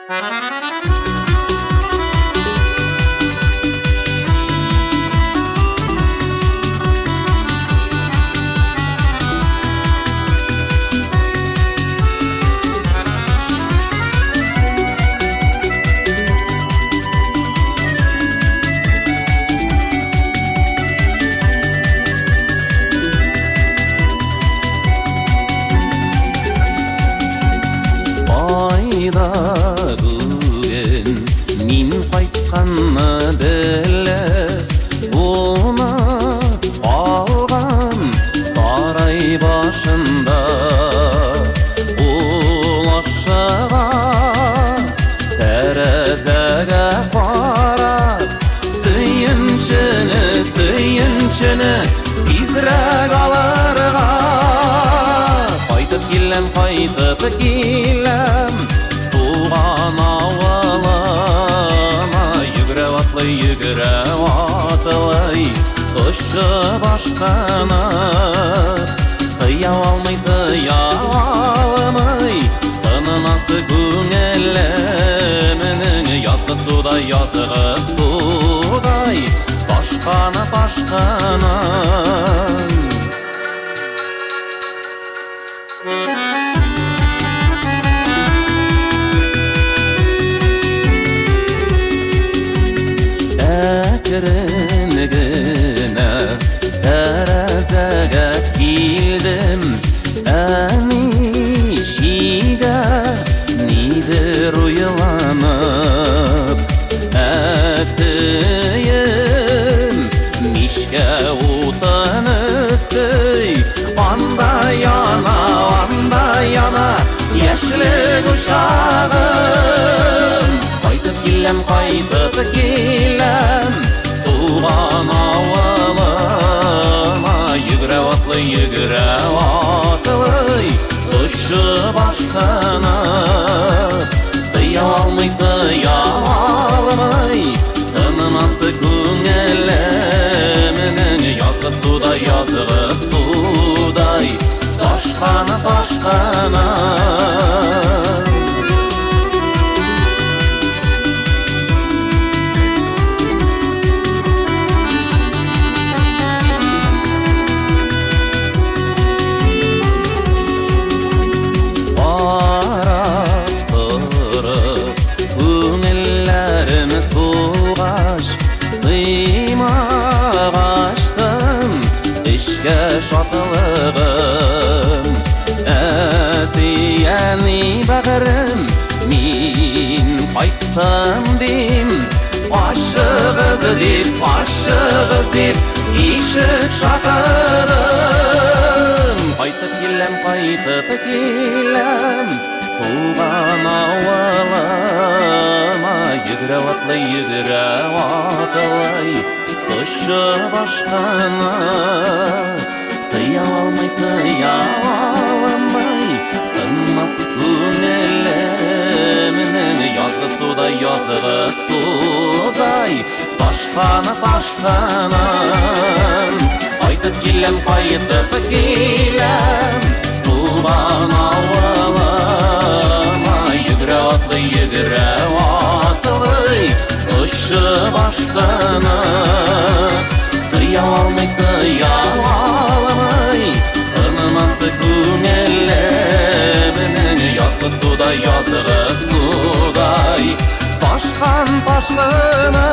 Айда бүгін мен қайтқанны білі, бұны алған сарай башында ұлашыға тәрізіге қарап сүйіншіні тезірек алырға қайтып келем туған ауылыма жүгірі атлай ұшып ашқаны тыя алмай тынымасы көңілімнің yazғы судай башқаны әкірінігіне тәрізіге келдім, әнешіге нейдір ұйланып, әттейім мешке отын үсті анда яна ешілік ұшағым. Қайтып келем туған ауылыма жүгірі атлай ұшып ашқаны тыя алмай тынымасы көңілімнің yazғы судай башқаны сыймағаштым ішке шатылығым, әтияни бәғірім мен қайттым дейм, ашығыз деп ешік шақырым. Қайтып келем туған ауылыма жүгірі атлай ұшып ашқаны тыя алмай тынмас көңілімнің yazғы судай башқаны Қайтып келем туған ауылыма жүгірі атлай ұшып ашқаны тыя алмай тынымасы көңілімнің yazғы судай башқаны